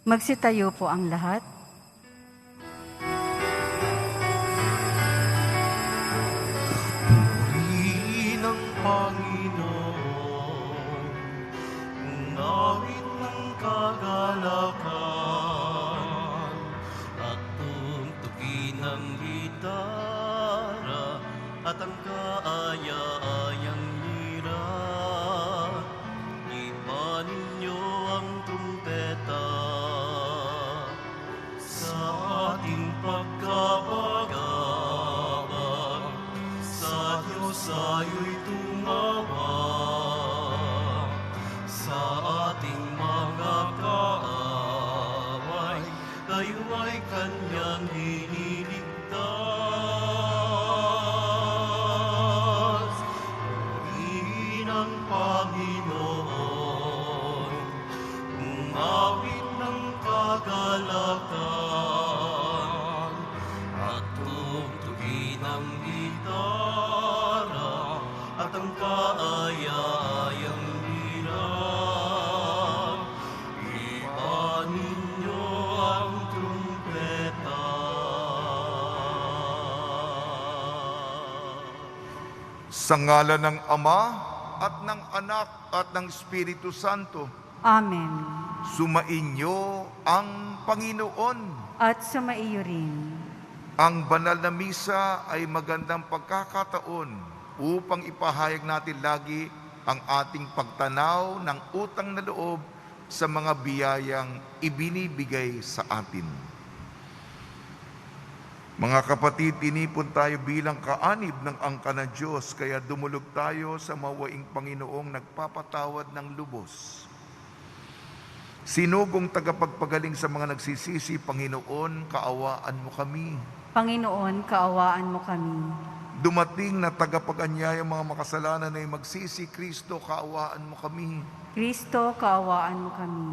Magsitayo po ang lahat. Purihin ang Panginoon, ngawit ng kagalakan, at tuntukin ang gitara at ang kaaya-ayang lira. Ipanin niyo ang trumpeta sa ating pagkabagabag. Sa Diyos ayo'y tumawa, sa ating mga kaaway, tayo ay Kanyang iniligtas. Purihin ang Panginoon, umawit ng kagalakan, at tugtugin ang gitara at ang kaaya-ayang lira. Ipanin niyo ang trumpeta. Sa ngalan ng Ama at ng Anak at ng Espiritu Santo, Amen. sumainyo ang Panginoon. At sumaiyo rin. Ang banal na misa ay magandang pagkakataon upang ipahayag natin lagi ang ating pagtanaw ng utang na loob sa mga biyayang ibinibigay sa atin. Mga kapatid, tinipon tayo bilang kaanib ng angka ng Diyos, kaya dumulog tayo sa mawaing Panginoong nagpapatawad ng lubos. Sinugong tagapagpagaling sa mga nagsisisi, Panginoon, kaawaan mo kami. Panginoon, kaawaan mo kami. Dumating na tagapag-anyaya mga makasalanan ay magsisi, Kristo, kaawaan mo kami. Kristo, kaawaan mo kami.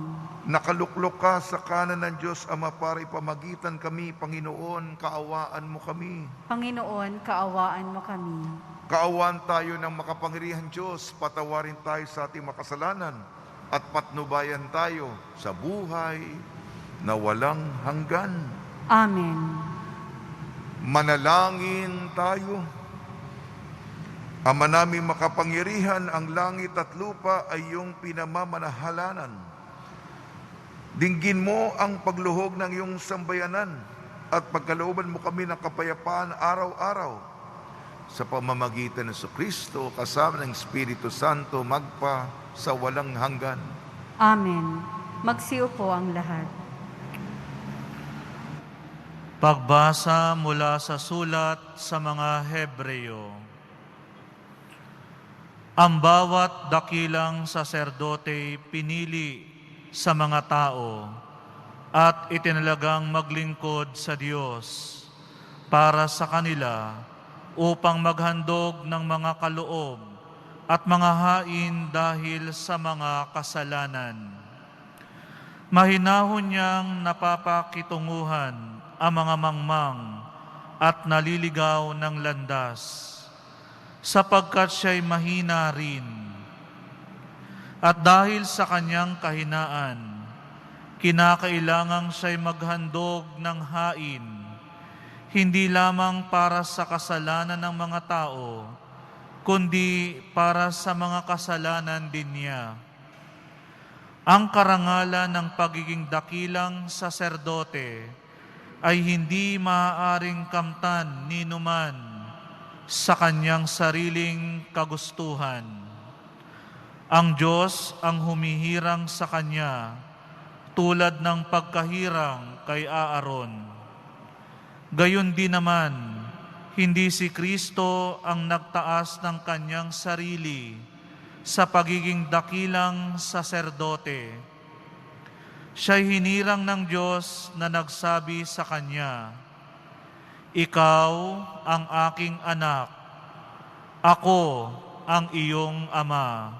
Nakaluklok ka sa kanan ng Diyos Ama para ipamagitan kami, Panginoon, kaawaan mo kami. Panginoon, kaawaan mo kami. Kaawaan tayo ng makapangyarihan Diyos, patawarin tayo sa ating makasalanan at patnubayan tayo sa buhay na walang hanggan. Amen. Manalangin tayo. Ama naming makapangyarihan, ang langit at lupa ay iyong pinamamanahalanan. Dinggin mo ang pagluhog ng iyong sambayanan at pagkalooban mo kami ng kapayapaan araw-araw. Sa pamamagitan ng Kristo kasama ng Espiritu Santo, magpa sa walang hanggan. Amen. Magsiupo ang lahat. Pagbasa mula sa sulat sa mga Hebreo. Ang bawat dakilang saserdote pinili sa mga tao at itinalagang maglingkod sa Diyos para sa kanila upang maghandog ng mga kaloob at mga hain dahil sa mga kasalanan. Mahinahon niyang napapakitunguhan ang mga mangmang at naliligaw ng landas, sapagkat siya'y mahina rin. At dahil sa kanyang kahinaan, kinakailangang siya'y maghandog ng hain, hindi lamang para sa kasalanan ng mga tao, kundi para sa mga kasalanan din niya. Ang karangalan ng pagiging dakilang saserdote ay hindi maaaring kamtan ni numan sa kanyang sariling kagustuhan. Ang Diyos ang humihirang sa kanya tulad ng pagkahirang kay Aaron. Gayon din naman, hindi si Kristo ang nagtaas ng kanyang sarili sa pagiging dakilang saserdote. Siya'y hinirang ng Diyos na nagsabi sa kanya, "Ikaw ang aking anak, ako ang iyong ama."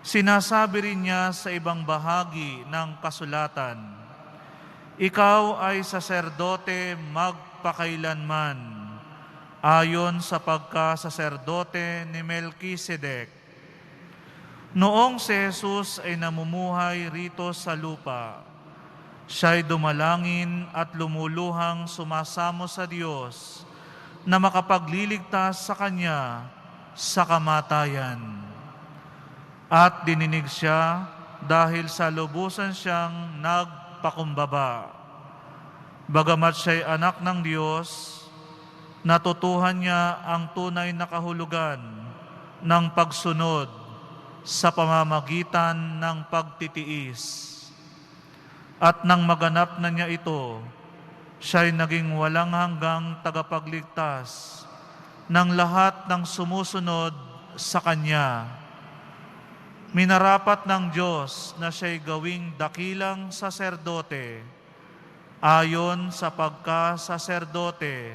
Sinasabi rin niya sa ibang bahagi ng kasulatan, "Ikaw ay saserdote magpakailanman, ayon sa pagkasaserdote ni Melkisedek." Noong si Jesus ay namumuhay rito sa lupa, Siya'y dumalangin at lumuluhang sumasamo sa Diyos na makapagliligtas sa Kanya sa kamatayan. At dininig siya dahil sa lubusan siyang nagpakumbaba. Bagamat siya'y anak ng Diyos, natutuhan niya ang tunay na kahulugan ng pagsunod sa pamamagitan ng pagtitiis. At nang maganap na niya ito, siya'y naging walang hanggang tagapagligtas ng lahat ng sumusunod sa Kanya. Minarapat ng Diyos na siya'y gawing dakilang saserdote ayon sa pagkasaserdote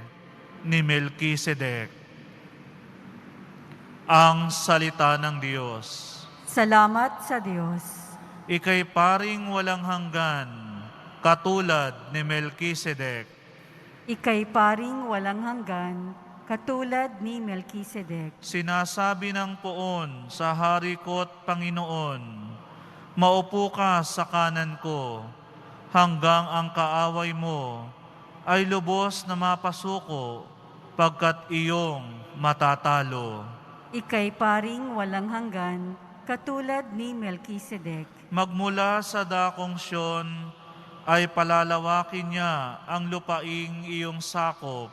ni Melkisedek. Ang salita ng Diyos. Salamat sa Diyos. Ika'y paring walang hanggan, katulad ni Melkisedek. Ika'y paring walang hanggan, katulad ni Melkisedek. Sinasabi ng poon sa hari ko't Panginoon, maupo ka sa kanan ko, hanggang ang kaaway mo ay lubos na mapasuko, pagkat iyong matatalo. Ika'y paring walang hanggan, katulad ni Melkisedek. Magmula sa dakong Siyon ay palalawakin niya ang lupaing iyong sakop,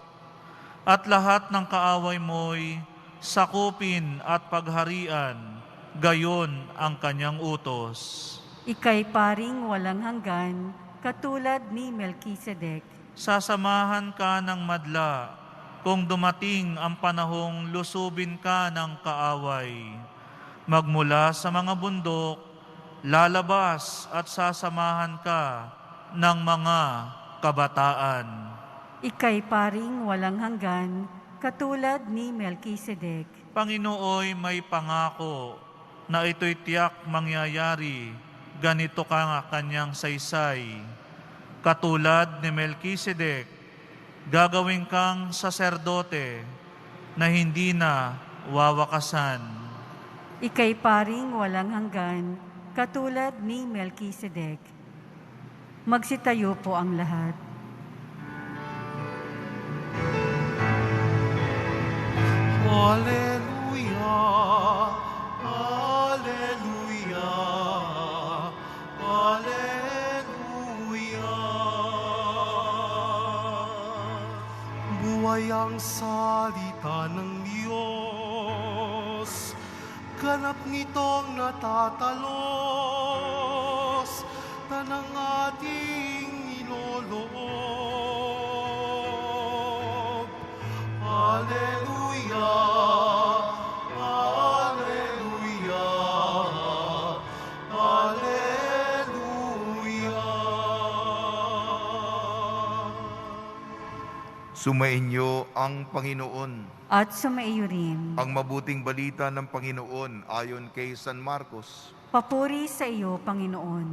at lahat ng kaaway mo'y sakupin at pagharian, gayon ang kanyang utos. Ika'y paring walang hanggan, katulad ni Melkisedek. Sasamahan ka ng madla kung dumating ang panahong lusubin ka ng kaaway. Magmula sa mga bundok, lalabas at sasamahan ka ng mga kabataan. Ika'y paring walang hanggan, katulad ni Melkisedek. Panginooy may pangako na ito'y tiyak mangyayari, ganito ka nga kanyang saysay. Katulad ni Melkisedek, gagawin kang saserdote na hindi na wawakasan. Ika'y paring walang hanggan, katulad ni Melkisedek. Magsitayo po ang lahat. Hallelujah, Hallelujah, Hallelujah. Buhay ang salita ng Diyos, ganap nitong natatalos, tanang ating ilolob. Hallelujah, Hallelujah, Hallelujah. Sumainyo ang Panginoon. At sumaiyo rin. Ang mabuting balita ng Panginoon ayon kay San Marcos. Papuri sa iyo, Panginoon.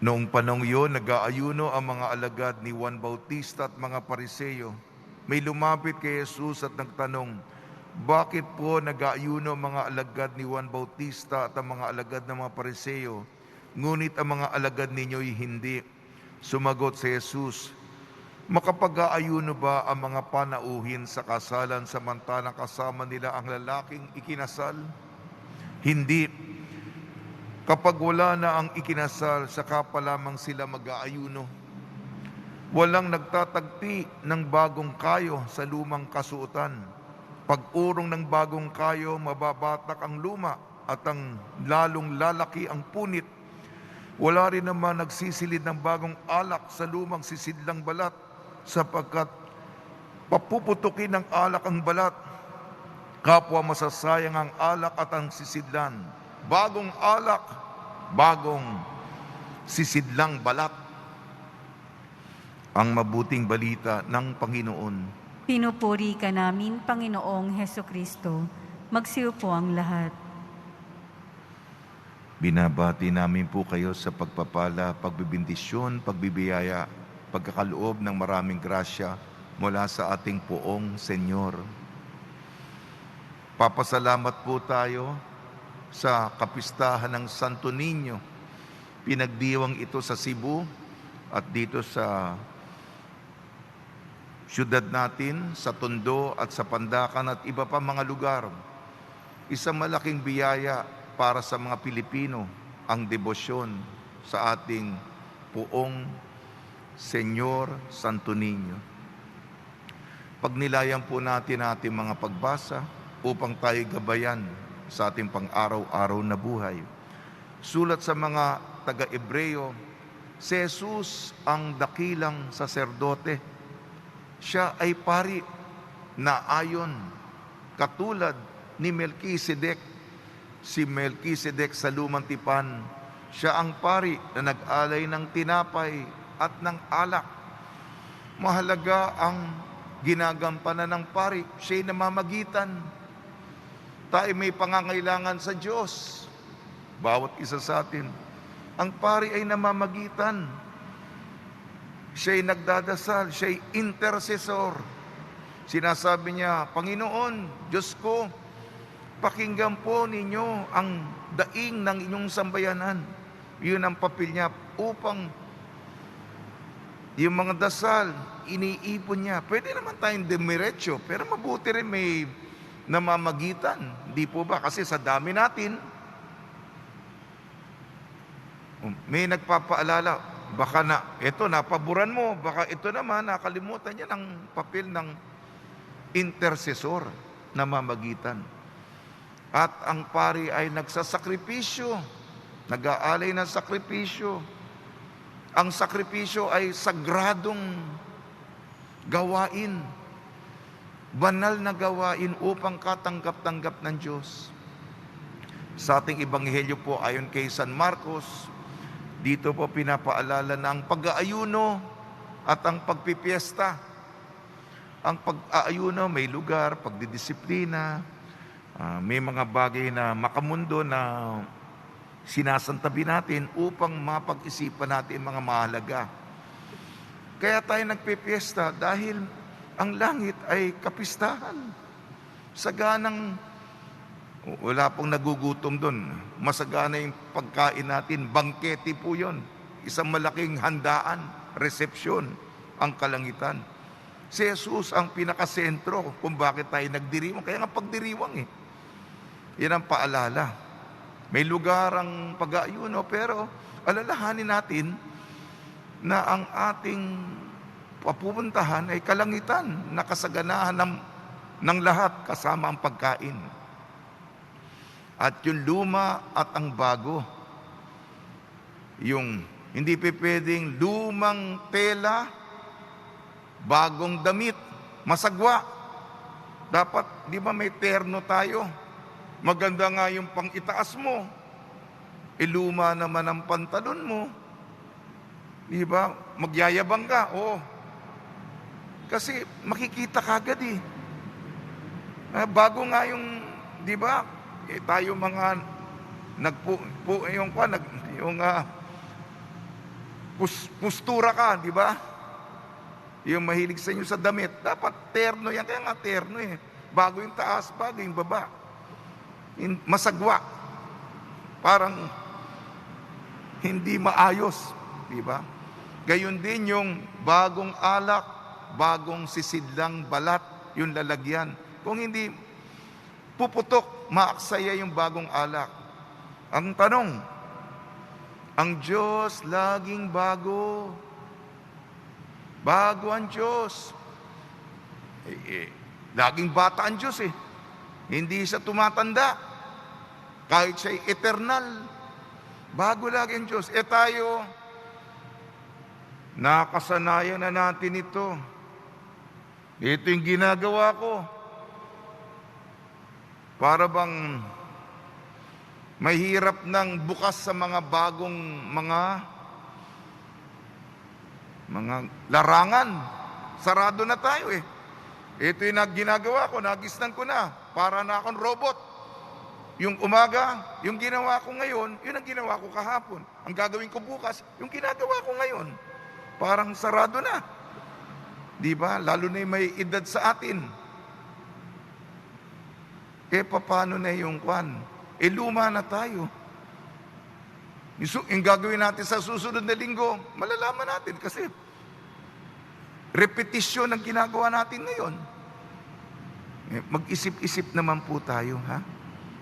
Noong panong iyon, nag-aayuno ang mga alagad ni Juan Bautista at mga Pariseyo. May lumapit kay Jesus at nagtanong, bakit po nag-aayuno ang mga alagad ni Juan Bautista at ang mga alagad ng mga Pariseyo, ngunit ang mga alagad ninyo'y hindi? Sumagot si Jesus, makapag-aayuno ba ang mga panauhin sa kasalan samantalang kasama nila ang lalaking ikinasal? Hindi. Kapag wala na ang ikinasal, saka pa lamang sila mag-aayuno. Walang nagtatagpi ng bagong kayo sa lumang kasuotan. Pag-urong ng bagong kayo, mababatak ang luma at ang lalong lalaki ang punit. Wala rin naman nagsisilid ng bagong alak sa lumang sisidlang balat, sapagkat papuputukin ng alak ang balat. Kapwa masasayang ang alak at ang sisidlan. Bagong alak, bagong sisidlang balat. Ang mabuting balita ng Panginoon. Pinupuri ka namin, Panginoong Hesukristo. Magsiyo po ang lahat. Binabati namin po kayo sa pagpapala, pagbibindisyon, pagbibiyaya, pagkakaloob ng maraming grasya mula sa ating poong Senyor. Papasalamat po tayo sa kapistahan ng Santo Niño Pinagdiwang ito sa Cebu at dito sa syudad natin, sa Tondo at sa Pandacan at iba pa mga lugar. Isang malaking biyaya para sa mga Pilipino ang debosyon sa ating Poong Senyor Santo Niño. Pagnilayan po natin ating mga pagbasa upang tayo gabayan sa ating pang-araw-araw na buhay. Sulat sa mga taga-Ebreo, si Jesus ang dakilang saserdote. Siya ay pari na ayon katulad ni Melkisedek. Si Melkisedek sa Lumang Tipan, siya ang pari na nag-alay ng tinapay at ng alak. Mahalaga ang ginagampanan ng pari. Siya'y namamagitan. Tayo may pangangailangan sa Diyos. Bawat isa sa atin. Ang pari ay namamagitan. Siya'y nagdadasal, siya'y intercessor. Sinasabi niya, Panginoon, Diyos ko, pakinggan po ninyo ang daing ng inyong sambayanan. Yun ang papel niya upang yung mga dasal, iniipon niya. Pwede naman tayong demiretso, pero mabuti rin may namamagitan. Di po ba? Kasi sa dami natin, may nagpapaalala, baka na, ito napaboran mo, baka ito naman, nakalimutan niya ng papel ng intercessor na mamagitan. At ang pari ay nagsasakripisyo, nag-aalay ng sakripisyo. Ang sakripisyo ay sagradong gawain, banal na gawain upang katanggap-tanggap ng Diyos. Sa ating ebanghelyo po, ayon kay San Marcos, dito po pinapaalala na ang pag-aayuno at ang pagpipiesta. Ang pag-aayuno may lugar, pagdidisiplina, may mga bagay na makamundo na sinasantabi natin upang mapag-isipan natin mga mahalaga. Kaya tayo nagpipiesta dahil ang langit ay kapistahan. Saganang wala pong nagugutom doon. Masagana yung pagkain natin. Bangkete po yun. Isang malaking handaan, resepsyon, ang kalangitan. Si Jesus ang pinakasentro kung bakit tayo nagdiriwang. Kaya nga pagdiriwang eh. Yan ang paalala. May lugar ang pag-aayuno, pero alalahanin natin na ang ating papupuntahan ay kalangitan, nakasaganahan ng lahat kasama ang pagkain. At yung luma at ang bago, yung hindi pwedeng lumang tela, bagong damit, masagwa. Dapat, di ba may terno tayo? Maganda nga yung pang-itaas mo. Luma naman ang pantalon mo. Di ba? Magyayabang ka. Oo. Kasi makikita kagad eh. Bago nga yung, di ba? Tayo mga pustura ka, di ba? Yung mahilig sa inyo sa damit, dapat terno yan. Kaya nga terno eh. Bago yung taas, bago yung baba. Masagwa. Parang hindi maayos, di ba? Gayon din yung bagong alak, bagong sisidlang balat, yung lalagyan. Kung hindi puputok, maaksaya yung bagong alak. Ang tanong, ang Diyos laging bago. Bago ang Diyos. Laging bata ang Diyos eh. Hindi siya tumatanda. Kahit siya'y eternal. Bago lagi ang Diyos. Tayo, nakasanayan na natin ito. Ito yung ginagawa ko. Para bang mahirap nang bukas sa mga bagong mga larangan. Sarado na tayo eh. Ito yung ginagawa ko, nagisnan ko na. Para na akong robot. Yung umaga, yung ginawa ko ngayon, yun ang ginawa ko kahapon. Ang gagawin ko bukas, yung ginagawa ko ngayon. Parang sarado na. Di ba? Lalo na yung may edad sa atin. Paano na yung kwan? Luma na tayo. Yung gagawin natin sa susunod na linggo, malalaman natin kasi repetisyon ang ginagawa natin ngayon. Mag-isip-isip naman po tayo, ha?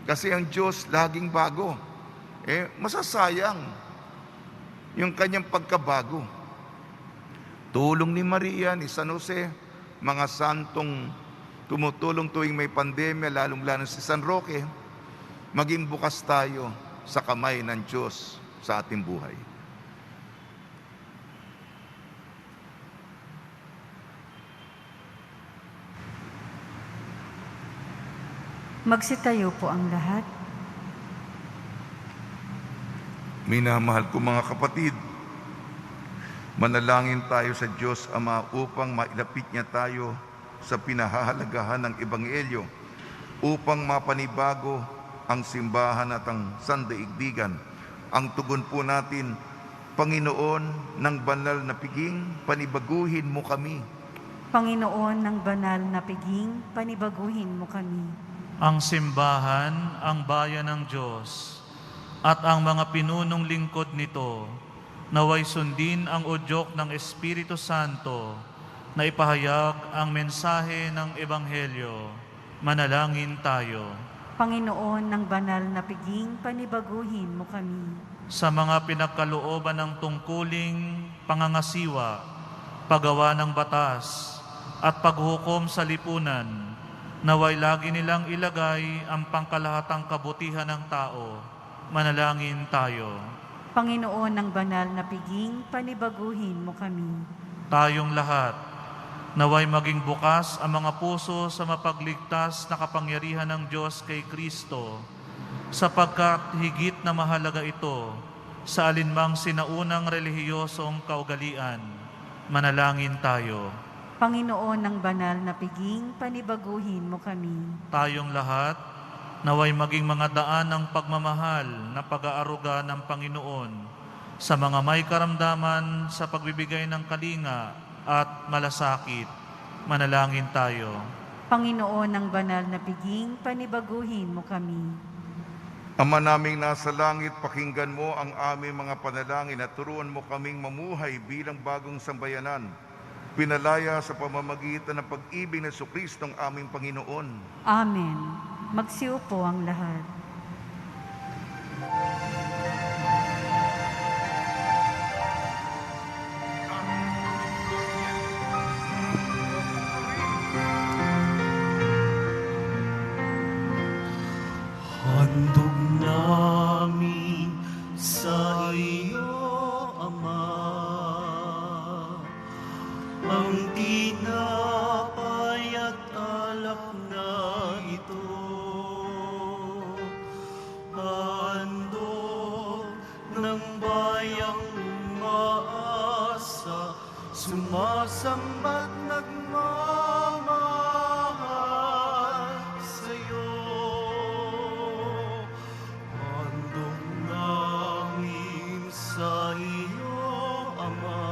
Kasi ang Diyos laging bago. Masasayang yung kanyang pagkabago. Tulong ni Maria, ni San Jose, mga santong tumutulong tuwing may pandemya, lalong-lalo si San Roque, maging bukas tayo sa kamay ng Diyos sa ating buhay. Magsitayo po ang lahat. Minamahal ko mga kapatid, manalangin tayo sa Diyos Ama upang mailapit niya tayo sa pinahahalagahan ng Ebanghelyo, upang mapanibago ang simbahan at ang sandaigdigan. Ang tugon po natin, Panginoon ng banal na piging, panibaguhin mo kami. Panginoon ng banal na piging, panibaguhin mo kami. Ang simbahan, ang bayan ng Diyos, at ang mga pinunong lingkod nito, naway sundin ang udyok ng Espiritu Santo na ipahayag ang mensahe ng Ebanghelyo. Manalangin tayo. Panginoon ng banal na piging, panibaguhin mo kami. Sa mga pinagkalooban ng tungkuling pangangasiwa, paggawa ng batas, at paghukom sa lipunan, naway lagi nilang ilagay ang pangkalahatang kabutihan ng tao. Manalangin tayo. Panginoon ng banal na piging, panibaguhin mo kami. Tayong lahat, naway maging bukas ang mga puso sa mapagligtas na kapangyarihan ng Diyos kay Kristo, sapagkat higit na mahalaga ito sa alinmang sinaunang relihiyosong kaugalian. Manalangin tayo. Panginoon ng banal na piging, panibaguhin mo kami. Tayong lahat, naway maging mga daan ng pagmamahal na pag-aaruga ng Panginoon sa mga may karamdaman sa pagbibigay ng kalinga at malasakit. Manalangin tayo. Panginoon ng banal na piging, panibaguhin mo kami. Ama naming nasa langit, pakinggan mo ang aming mga panalangin at turuan mo kaming mamuhay bilang bagong sambayanan. Pinalaya sa pamamagitan ng pag-ibig ng Jesucristo ang aming Panginoon. Amen. Magsiupo ang lahat. Handog namin sa iyo, Ama, ang tinapay at alak na ito. Handog ng bayang umaasa, sumasamba't nagmamahal sa'yo. Handog namin sa iyo, Ama,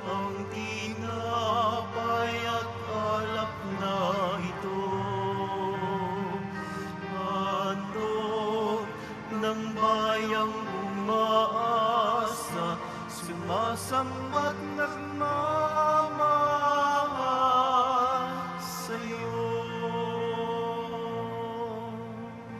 ang tinapay at alak na ito. Handog ng bayang umaasa, sumasamba't nagmamahal sa'yo.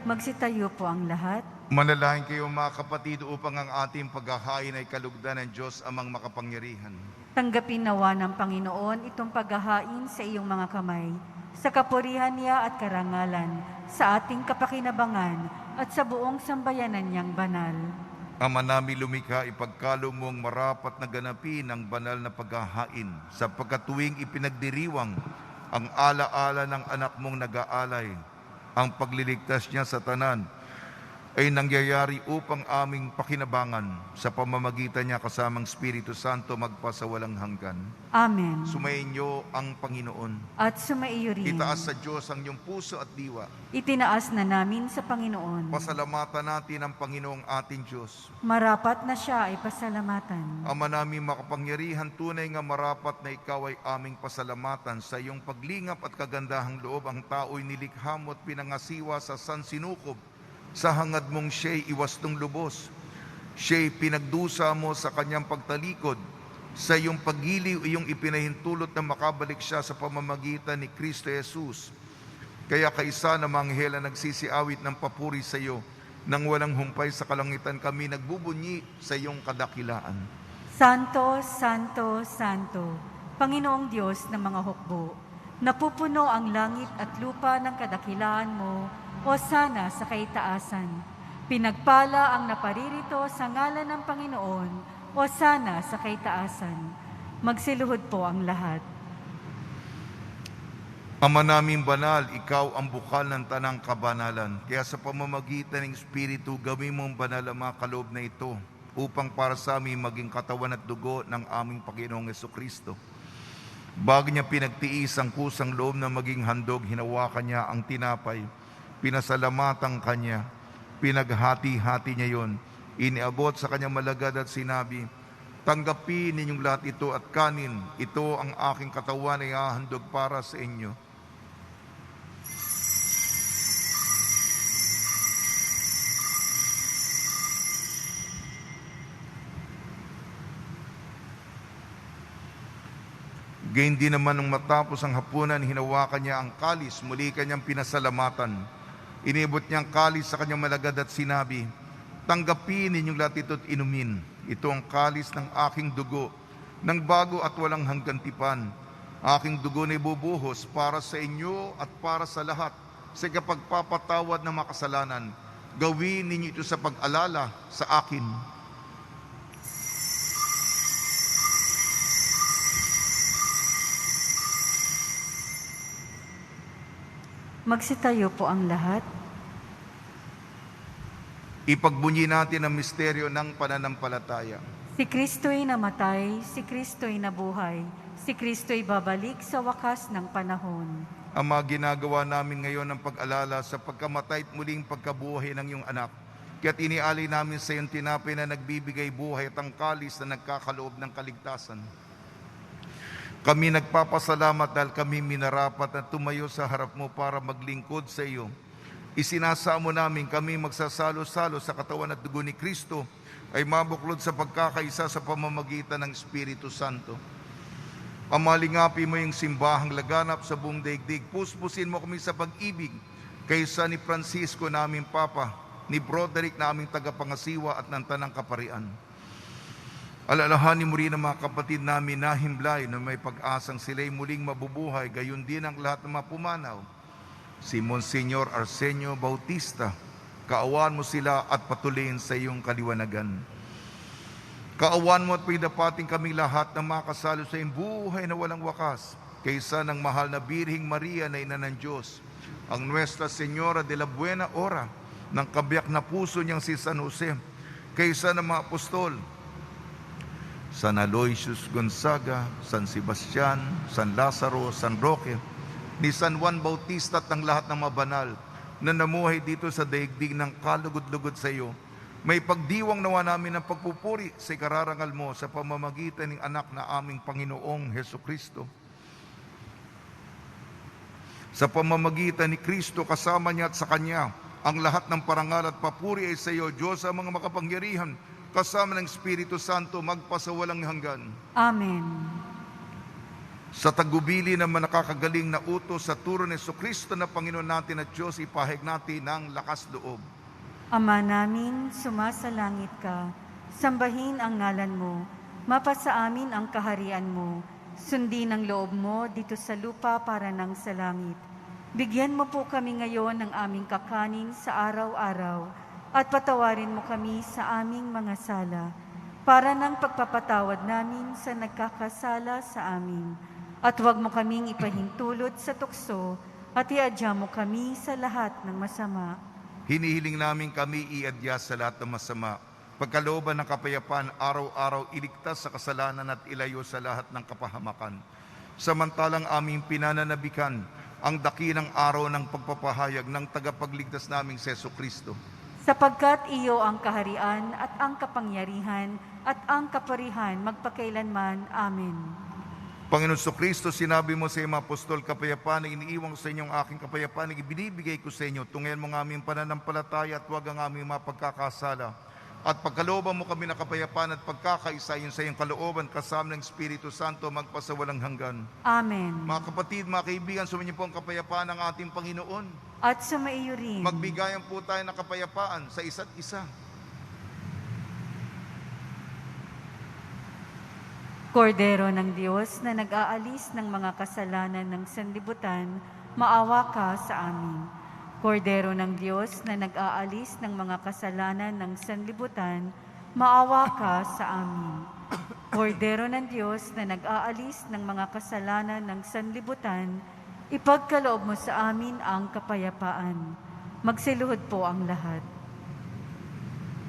Magsitayo po ang lahat. Manalangin kayo mga kapatid upang ang ating paghahain ay kalugdan ng Diyos amang makapangyarihan. Tanggapin nawa ng Panginoon itong paghahain sa iyong mga kamay, sa kapurihan niya at karangalan, sa ating kapakinabangan at sa buong sambayanan niyang banal. Ama namin lumikha, ipagkaloob mong marapat na ganapin ang banal na paghahain, sapagkat tuwing ipinagdiriwang ang alaala ng anak mong nag-aalay, ang pagliligtas niya sa tanan, ay nangyayari upang aming pakinabangan sa pamamagitan niya kasamang Espiritu Santo magpasawalang hanggan. Amen. Sumayin niyo ang Panginoon. At sumaiyo rin. Itaas sa Diyos ang iyong puso at diwa. Itinaas na namin sa Panginoon. Pasalamatan natin ang Panginoong ating Diyos. Marapat na siya ay pasalamatan. Ama namin makapangyarihan, tunay nga marapat na ikaw ay aming pasalamatan sa iyong paglingap at kagandahang loob. Ang tao'y nilikha mo at pinangasiwa sa sansinukob sa hangad mong siya'y iwastong lubos. Siya'y pinagdusa mo sa kanyang pagtalikod. Sa iyong paggiliw, iyong ipinahintulot na makabalik siya sa pamamagitan ni Kristo Jesus. Kaya kaisa na manghela nagsisiawit ng papuri sa iyo, nang walang humpay sa kalangitan kami nagbubunyi sa iyong kadakilaan. Santo, Santo, Santo, Panginoong Diyos ng mga hukbo, napupuno ang langit at lupa ng kadakilaan mo, o sana sa kaitaasan. Pinagpala ang naparirito sa ngalan ng Panginoon, o sana sa kaitaasan. Magsiluhod po ang lahat. Ama naming banal, ikaw ang bukal ng tanang kabanalan. Kaya sa pamamagitan ng Espiritu, gawin mong banal ang mga kaloob na ito upang para sa amin maging katawan at dugo ng aming Panginoong Jesucristo. Bago niya pinagtiis ang kusang loob na maging handog, hinawakan niya ang tinapay, pinasalamatan kanya, pinaghati-hati niya yon, iniabot sa kanyang malagad at sinabi, tanggapin ninyong lahat ito at kanin, ito ang aking katawan na ihahandog para sa inyo. Gayon din naman nung matapos ang hapunan, hinawakan niya ang kalis, muli kanyang pinasalamatan. Inibot niya ang kalis sa kanyang malagad at sinabi, tanggapin ninyong lahat ito at inumin. Ito ang kalis ng aking dugo, ng bago at walang hanggang tipan. Aking dugo na ibubuhos para sa inyo at para sa lahat, sa kapagpapatawad ng makasalanan. Gawin ninyo ito sa pag-alala sa akin. Magsitayo po ang lahat. Ipagbunyi natin ang misteryo ng pananampalataya. Si Kristo'y namatay, si Kristo'y nabuhay, si Kristo'y babalik sa wakas ng panahon. Ama, ginagawa namin ngayon ang pag-alala sa pagkamatay at muling pagkabuhay ng iyong anak. Kaya't inialay namin sa iyong tinapay na nagbibigay buhay at ang kalis na nagkakaloob ng kaligtasan. Kami nagpapasalamat dahil kami minarapat na tumayo sa harap mo para maglingkod sa iyo. Isinasamo namin kami magsasalo-salo sa katawan at dugo ni Kristo ay mabuklod sa pagkakaisa sa pamamagitan ng Espiritu Santo. Amalingapi mo yung simbahang laganap sa buong daigdig. Puspusin mo kami sa pag-ibig kaysa ni Francisco naming Papa, ni Broderick naming tagapangasiwa at ng Tanang Kaparian. Alalahanin mo rin ang mga kapatid namin na himlay na may pag-asang sila'y muling mabubuhay, gayon din ang lahat ng mga pumanaw. Si Monsignor Arsenio Bautista, kaawaan mo sila at patuloyin sa iyong kaliwanagan. Kaawaan mo at paidapating kami lahat na makasalo sa iyong buhay na walang wakas, kaysa ng mahal na Birhing Maria na ina ng Diyos, ang Nuestra Señora de la Buena Hora, ng kabiyak na puso niyang si San Jose, kaysa ng mga apostol, San Aloysius Gonzaga, San Sebastian, San Lazaro, San Roque, ni San Juan Bautista at ng lahat ng mabanal na namuhay dito sa daigdig ng kalugod-lugod sa iyo. May pagdiwang nawa namin ng pagpupuri sa ikararangal mo sa pamamagitan ng anak na aming Panginoong Hesukristo. Sa pamamagitan ni Kristo, kasama niya at sa Kanya, ang lahat ng parangal at papuri ay sa iyo, Diyos ang mga makapangyarihan, kasama ng Espiritu Santo, magpasawalang hanggan. Amen. Sa tagubili ng nakakagaling na utos sa turo ni Jesucristo na Panginoon natin at Diyos, ipahayag natin ng lakas loob. Ama namin, sumasalangit ka, sambahin ang ngalan mo, mapasa amin ang kaharian mo, sundin ang loob mo dito sa lupa para nang sa langit. Bigyan mo po kami ngayon ng aming kakanin sa araw-araw, at patawarin mo kami sa aming mga sala, para ng pagpapatawad namin sa nagkakasala sa amin. At huwag mo kaming ipahintulot sa tukso, at iadya mo kami sa lahat ng masama. Hinihiling namin kami iadya sa lahat ng masama. Pagkalooban ng kapayapaan, araw-araw iligtas sa kasalanan at ilayo sa lahat ng kapahamakan. Samantalang aming pinananabikan ang dakilang araw ng pagpapahayag ng tagapagligtas naming si Jesucristo. Sapagkat iyo ang kaharian at ang kapangyarihan at ang kaparihan magpakailanman. Amen. Panginoon Kristo, sinabi mo sa iyong mga apostol, kapayapaan na iniiwan ko sa inyong aking kapayapaan na ibinibigay ko sa inyo. Tungayan mo ng aming pananampalataya at huwag ang aming mga pagkakasala. At pagkalooban mo kami ng kapayapaan at pagkakaisa yun sa iyong kalooban kasama ng Espiritu Santo magpasawalang hanggan. Amen. Mga kapatid, mga kaibigan, sumainyo po ang kapayapaan ng ating Panginoon. At sumaiyo rin. Magbigayan po tayo ng kapayapaan sa isa't isa. Kordero ng Diyos na nag-aalis ng mga kasalanan ng sanlibutan, maawa ka sa amin. Kordero ng Diyos na nag-aalis ng mga kasalanan ng sanlibutan, maawa ka sa amin. Kordero ng Diyos na nag-aalis ng mga kasalanan ng sanlibutan, ipagkaloob mo sa amin ang kapayapaan. Magsiluhod po ang lahat.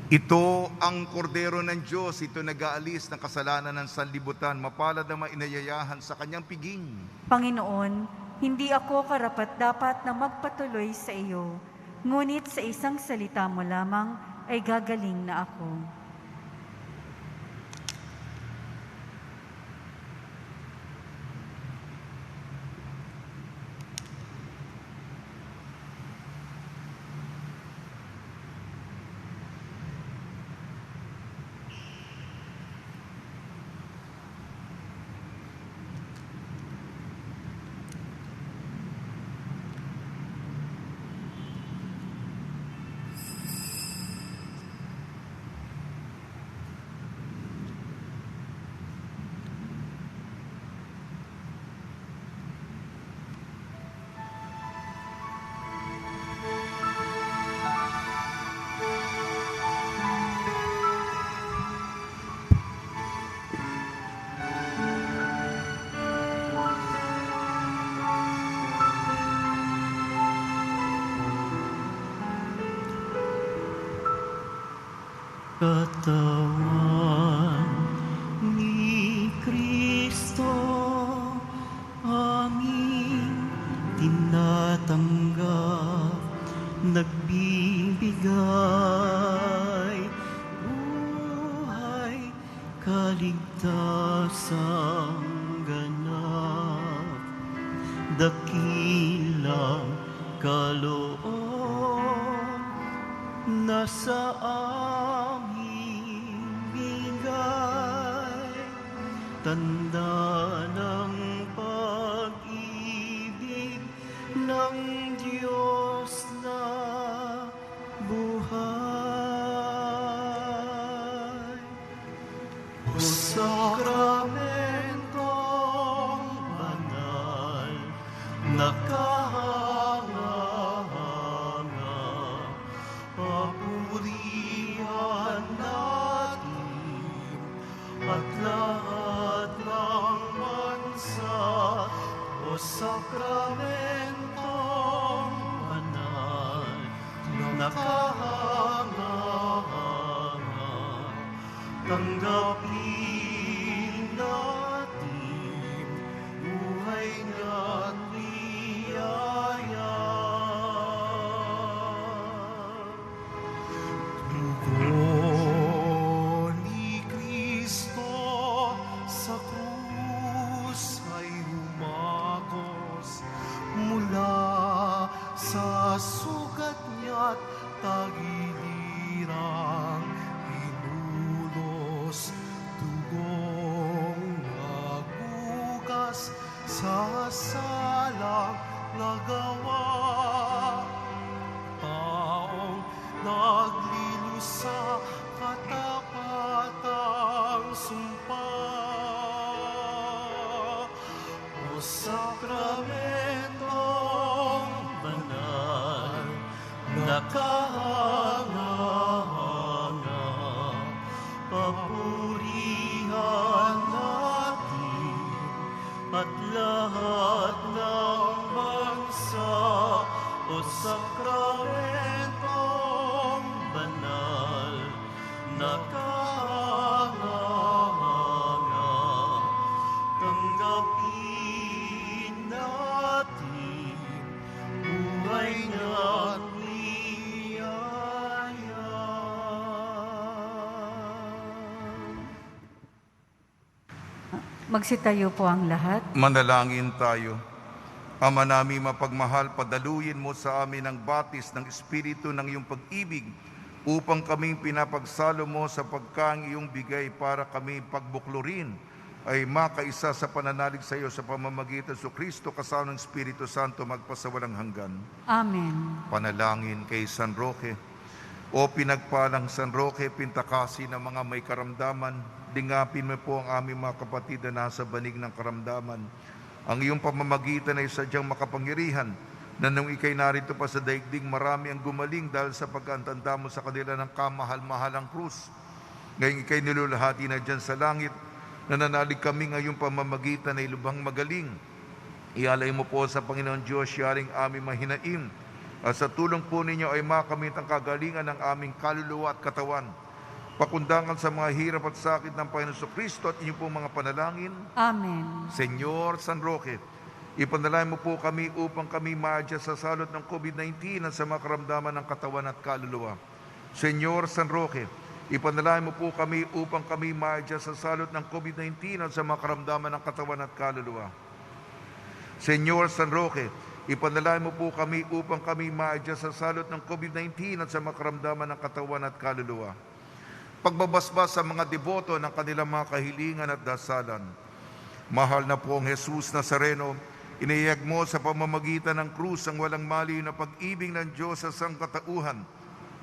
Ito ang kordero ng Diyos, ito nag-aalis ng kasalanan ng sanlibutan, mapalad na mainayayahan sa kanyang piging. Panginoon, hindi ako karapat-dapat na magpatuloy sa iyo, ngunit sa isang salita mo lamang ay gagaling na ako. Katawan ni Kristo, aming tinatanggap, nagbibigay buhay, kaligtasang ganap, dakilang kaloob nasa aming bigay, tanda ng pag-ibig ng Diyos na buhay. O sakramentong banal na papurihan natin at lahat ng bansa. O sakramentong banal na kahanga-hanga, tanggapin natin buhay na't biyaya. Dugo ni Kristo sa krus ay humagos, mula sa sugat niya't tagilirang hinulos, dugong nagugas sa salang nagawa, taong naglilusa katapatang sumpa. O sakramentong banal na kahanga-hanga, papurihan natin at lahat ng bansa. O sakramentong banal na kahanga-hanga, tanggapin natin buhay na't biyaya. Magsitayo po ang lahat. Manalangin tayo. Ama namin mapagmahal, padaluyin mo sa amin ang batis ng Espiritu ng iyong pag-ibig upang kaming pinapagsalo mo sa pagkaing iyong bigay para kami pagbuklurin ay makaisa sa pananalig sa iyo sa pamamagitan sa Kristo kasama ng Espiritu Santo magpasawalang hanggan. Amen. Panalangin kay San Roque. O pinagpalang San Roque, pintakasi ng mga may karamdaman, dingapin mo po ang aming mga kapatid na nasa banig ng karamdaman. Ang iyong pamamagitan ay sadyang makapangyarihan na nung ikay narito pa sa daigdig, marami ang gumaling dahil sa pagkantanda mo sa kanila ng kamahal-mahalang krus. Ngayon ikay nilulahati na dyan sa langit, nananalig kami ngayong pamamagitan ay lubhang magaling. Ialay mo po sa Panginoon Diyos, yaring aming mahinaim. At sa tulong po ninyo ay makamit ang kagalingan ng aming kaluluwa at katawan. Pakundangan sa mga hirap at sakit ng Panginoon Kristo at inyong pong mga panalangin. Amen. Senyor San Roque, ipanalangin mo po kami upang kami maadya sa salot ng COVID-19 at sa mga karamdaman ng katawan at kaluluwa. Senyor San Roque, ipanalangin mo po kami upang kami maadya sa salot ng COVID-19 at sa mga karamdaman ng katawan at kaluluwa. Senyor San Roque, ipanalangin mo po kami upang kami maadya sa salot ng COVID-19 at sa mga karamdaman ng katawan at kaluluwa. Pagbabasbas sa mga deboto ng kanilang mga kahilingan at dasalan. Mahal na pong Jesus Nazareno, iniyag mo sa pamamagitan ng krus ang walang maliw na pag-ibig ng Diyos sa sangkatauhan.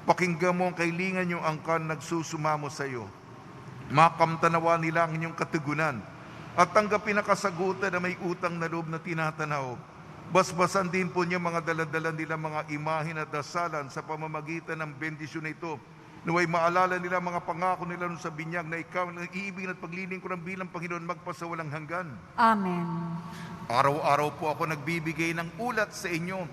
Pakinggan mo ang kahilingan niyong angkan nagsusumamo sa iyo. Makamtanawa nila ang inyong katugunan at tanggapin ang kasagutan na may utang na loob na tinatanaw. Basbasan din po niya mga daladala nila mga imahin at dasalan sa pamamagitan ng bendisyon na ito. Naway maalala nila mga pangako nila sa binyag na ikaw ang iibig at paglilingkuran bilang Panginoon magpasawalang hanggan. Amen. Araw-araw po ako nagbibigay ng ulat sa inyo.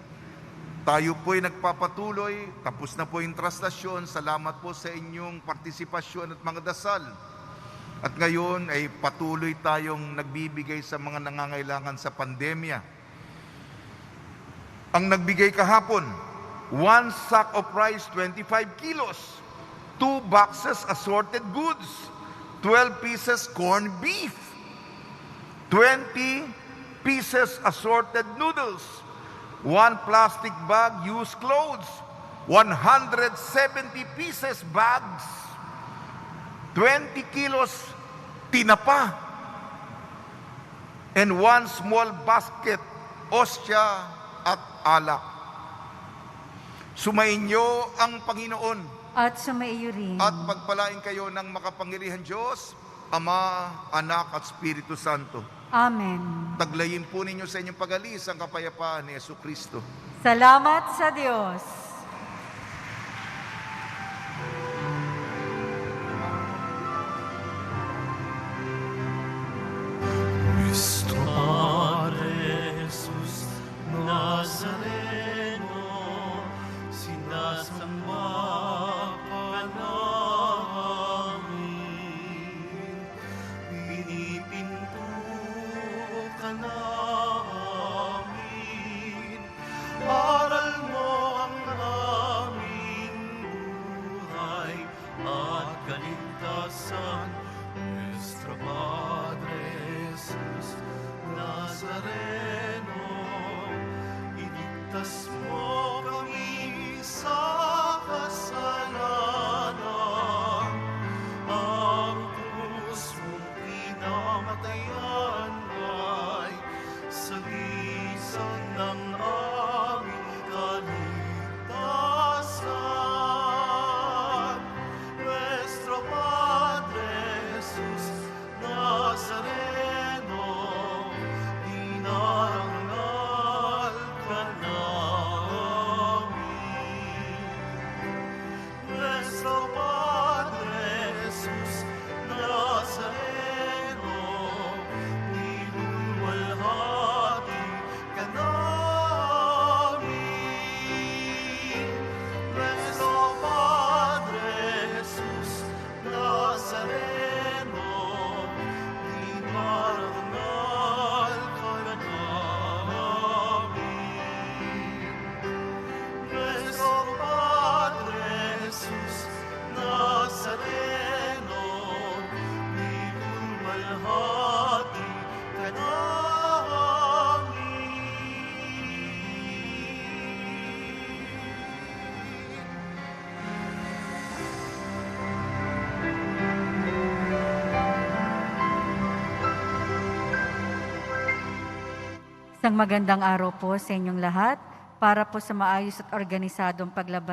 Tayo po ay nagpapatuloy. Tapos na po yung translasyon. Salamat po sa inyong partisipasyon at mga dasal. At ngayon ay patuloy tayong nagbibigay sa mga nangangailangan sa pandemya. Ang nagbigay kahapon, 1 sack of rice, 25 kilos. 2 boxes assorted goods, 12 pieces corned beef, 20 pieces assorted noodles, 1 plastic bag used clothes, 170 pieces bags, 20 kilos tinapa, and 1 small basket ostya at alak. Sumainyo ang Panginoon At sumaiyo rin. at pagpalain kayo ng makapangyarihan Diyos, Ama, Anak at Espiritu Santo. Amen. Taglayin po ninyo sa inyong pag-alis ang kapayapaan ni Jesucristo. Salamat sa Diyos. Cristo Padre Jesus Nazareno, sinasamba ka namin, pinipinto ka namin, aral mo ang Isang magandang araw po sa inyong lahat para po sa maayos at organisadong paglaban